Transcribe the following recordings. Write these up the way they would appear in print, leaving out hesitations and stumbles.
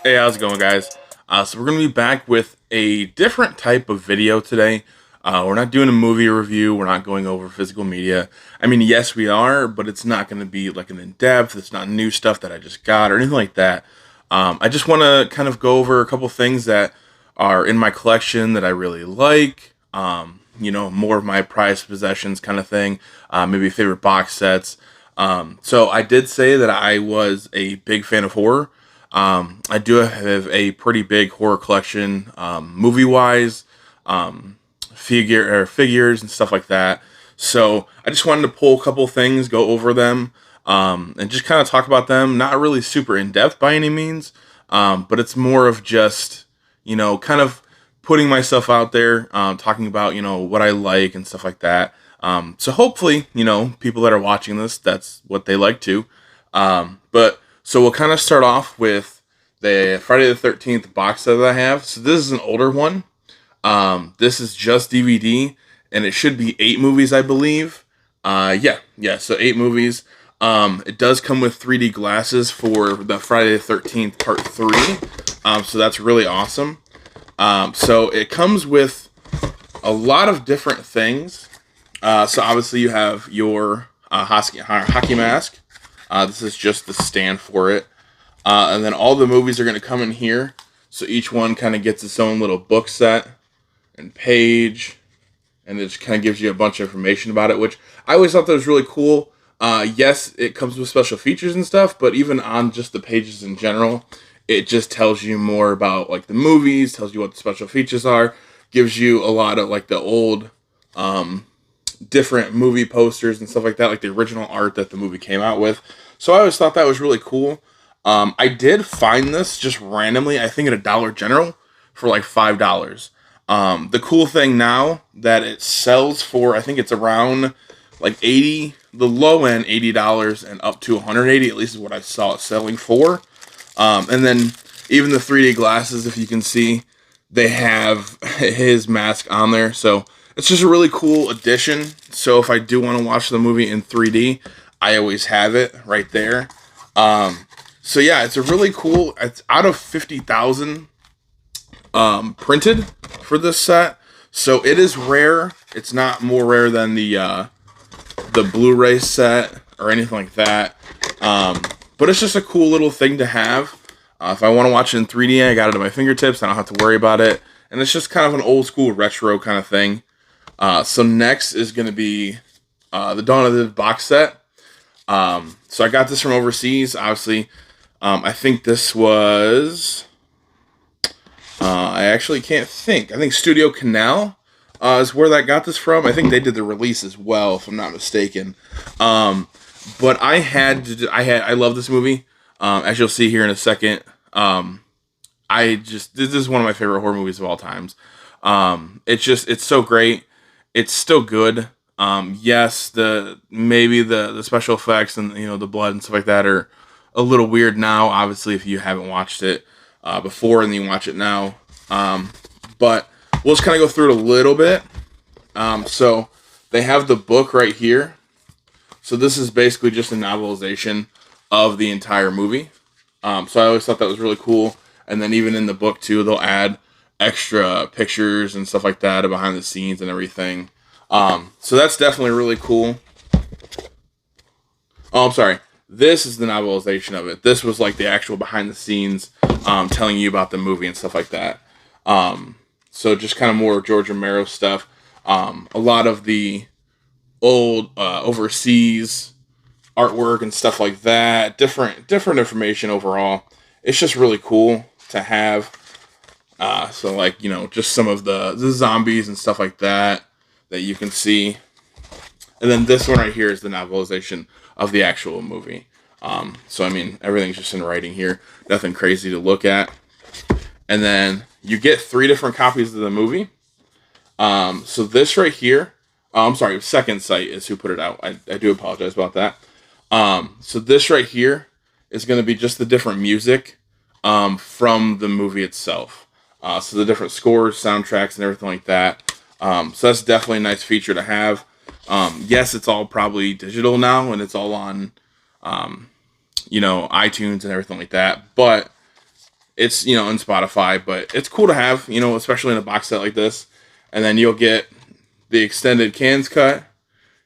Hey, how's it going, guys? So we're going to be back with a different type of video today. We're not doing a movie review. We're not going over physical media. I mean, yes, we are, but it's not going to be like an in-depth. It's not new stuff that I just got or anything like that. I just want to kind of go over a couple things that are in my collection that I really like. More of my prized possessions kind of thing. Maybe favorite box sets. So I did say that I was a big fan of horror. I do have a pretty big horror collection, movie wise, figures and stuff like that. So I just wanted to pull a couple things, go over them, and just kind of talk about them. Not really super in depth by any means, but it's more of just kind of putting myself out there, talking about what I like and stuff like that. So hopefully, people that are watching this, that's what they like too. But so we'll kind of start off with the Friday the 13th box set that I have. So this is an older one. This is just DVD, and it should be 8 movies, I believe. Yeah. So 8 movies. It does come with 3D glasses for the Friday the 13th Part 3. So that's really awesome. So it comes with a lot of different things. So obviously you have your hockey mask. This is just the stand for it. And then all the movies are going to come in here. So each one kind of gets its own little book set and page. And it just kind of gives you a bunch of information about it, which I always thought that was really cool. Yes, it comes with special features and stuff, but even on just the pages in general, it just tells you more about like the movies, tells you what the special features are, gives you a lot of like the old different movie posters and stuff like that, like the original art that the movie came out with. So I always thought that was really cool. I did find this just randomly, I think at a Dollar General for like $5. The cool thing now that it sells for, I think it's around like 80, the low end $80 and up to 180, at least is what I saw it selling for. And then even the 3D glasses, if you can see, they have his mask on there. So it's just a really cool addition. So if I do want to watch the movie in 3D, I always have it right there. So yeah, it's a really cool, it's out of 50,000 printed for this set. So it is rare. It's not more rare than the Bluray set or anything like that. But it's just a cool little thing to have. If I want to watch it in 3D, I got it at my fingertips. I don't have to worry about it. And it's just kind of an old school retro kind of thing. So next is going to be the Dawn of the box set. So I got this from overseas. Obviously, I think this was... I actually can't think. I think Studio Canal is where that got this from. I think they did the release as well, if I'm not mistaken. But I love this movie. As you'll see here in a second. This is one of my favorite horror movies of all times. It's so great. It's still good. Yes, maybe the special effects and the blood and stuff like that are a little weird now. Obviously, if you haven't watched it before and then you watch it now. But we'll just kind of go through it a little bit. So they have the book right here. So this is basically just a novelization of the entire movie. So I always thought that was really cool. And then even in the book too, they'll add extra pictures and stuff like that behind the scenes and everything. So that's definitely really cool. Oh, I'm sorry. This is the novelization of it. This was like the actual behind the scenes, telling you about the movie and stuff like that. So just kind of more George Romero stuff. A lot of the old overseas artwork and stuff like that. Different information overall. It's just really cool to have. So like, just some of the zombies and stuff like that you can see. And then this one right here is the novelization of the actual movie. So I mean, everything's just in writing here. Nothing crazy to look at. And then you get 3 different copies of the movie. So this right here, I'm sorry, Second Sight is who put it out. I do apologize about that. So this right here is going to be just the different music from the movie itself. So the different scores, soundtracks, and everything like that. So that's definitely a nice feature to have. Yes, it's all probably digital now, and it's all on, iTunes and everything like that. But It's, in Spotify, but it's cool to have, especially in a box set like this. And then you'll get the extended cans cut,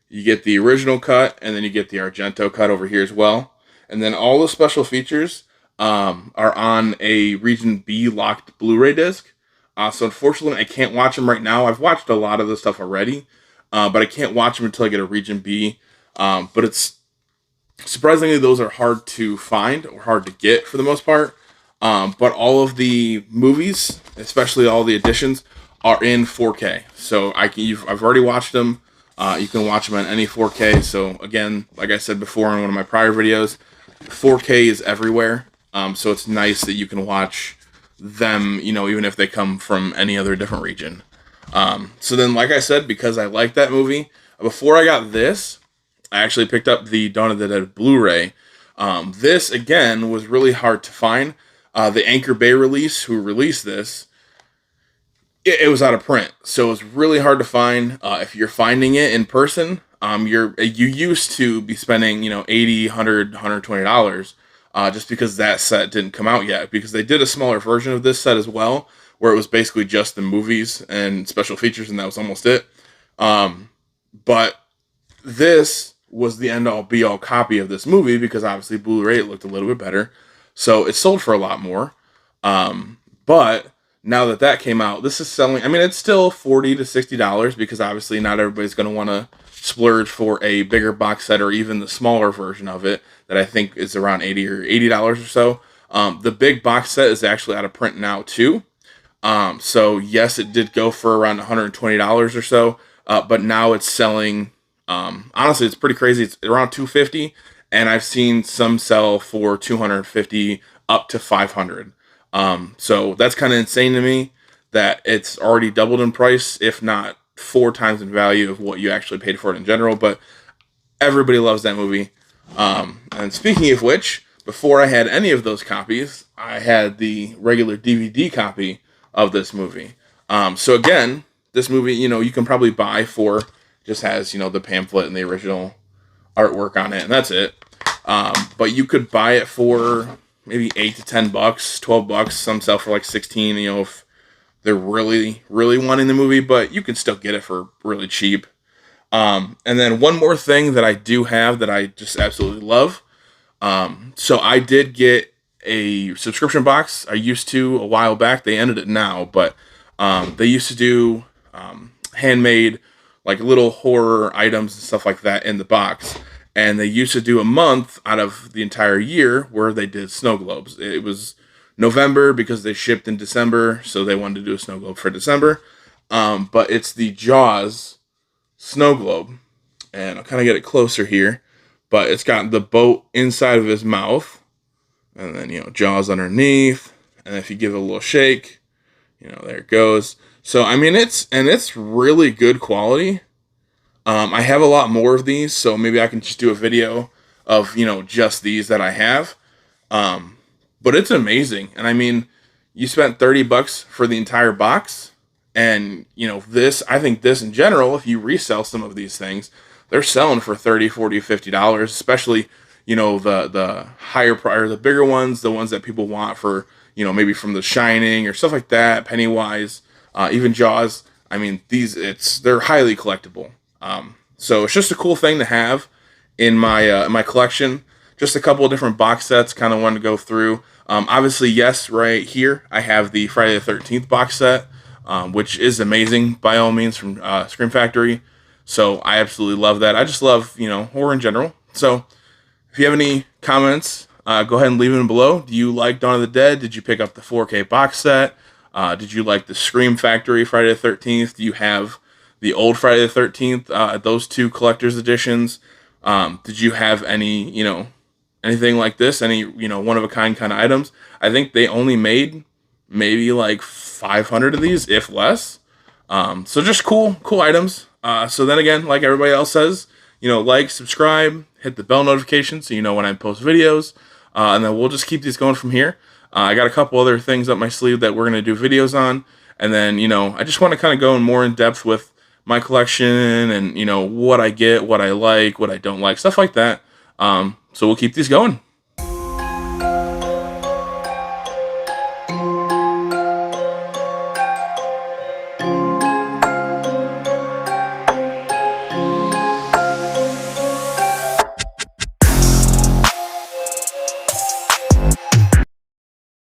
you get the original cut, and then you get the Argento cut over here as well. And then all the special features are on a Region B locked Blu-ray disc. So unfortunately, I can't watch them right now. I've watched a lot of the stuff already, but I can't watch them until I get a Region B. But it's surprisingly, those are hard to find or hard to get for the most part. But all of the movies, especially all the editions, are in 4K. So I've already watched them. You can watch them on any 4K. So again, like I said before in one of my prior videos, 4K is everywhere. So it's nice that you can watch them, even if they come from any other different region. So then, like I said, because I like that movie, before I got this, I actually picked up the Dawn of the Dead Blu-ray. This, again, was really hard to find. The Anchor Bay release, who released this, it was out of print, so it was really hard to find. If you're finding it in person, you used to be spending, $80, $100, $120, just because that set didn't come out yet. Because they did a smaller version of this set as well, where it was basically just the movies and special features, and that was almost it. But this was the end-all, be-all copy of this movie, because obviously Blu-ray looked a little bit better, so it sold for a lot more. But now that came out, this is selling, it's still $40 to $60, because obviously not everybody's going to want to splurge for a bigger box set or even the smaller version of it that I think is around $80 or so. The big box set is actually out of print now too. So yes, it did go for around $120 or so, but now it's selling, honestly, it's pretty crazy. It's around $250, and I've seen some sell for $250 up to $500. So that's kind of insane to me that it's already doubled in price, if not 4 times in value of what you actually paid for it in general. But everybody loves that movie. And speaking of which, before I had any of those copies, I had the regular DVD copy of this movie. So again, this movie, you can probably buy for, just has, the pamphlet and the original artwork on it, and that's it. But you could buy it for maybe $8 to $10, $12. Some sell for like 16, if they're really, really wanting the movie, but you can still get it for really cheap. And then one more thing that I do have that I just absolutely love. So I did get a subscription box. I used to a while back. They ended it now, but they used to do handmade, like little horror items and stuff like that in the box. And they used to do a month out of the entire year where they did snow globes. It was November because they shipped in December, so they wanted to do a snow globe for December. But it's the Jaws snow globe. And I'll kind of get it closer here. But it's got the boat inside of his mouth. And then, Jaws underneath. And if you give it a little shake, there it goes. So, it's really good quality. I have a lot more of these, so maybe I can just do a video of, just these that I have. But it's amazing. And you spent $30 for the entire box. And, I think this in general, if you resell some of these things, they're selling for $30, $40, $50, especially, the higher price, the bigger ones, the ones that people want for, maybe from The Shining or stuff like that, Pennywise, even Jaws. They're highly collectible. So it's just a cool thing to have in my collection. Just a couple of different box sets, kind of wanted to go through. Obviously, yes, right here, I have the Friday the 13th box set, which is amazing by all means from Scream Factory. So I absolutely love that. I just love, horror in general. So if you have any comments, go ahead and leave them below. Do you like Dawn of the Dead? Did you pick up the 4K box set? Did you like the Scream Factory Friday the 13th? Do you have the old Friday the 13th, those 2 collector's editions? Did you have any, anything like this? Any, one-of-a-kind kind of items? I think they only made maybe like 500 of these, if less. So just cool items. So then again, like everybody else says, like, subscribe, hit the bell notification so you know when I post videos. And then we'll just keep these going from here. I got a couple other things up my sleeve that we're going to do videos on. And then, I just want to kind of go in more in depth with my collection and, what I get, what I like, what I don't like, stuff like that. So we'll keep these going.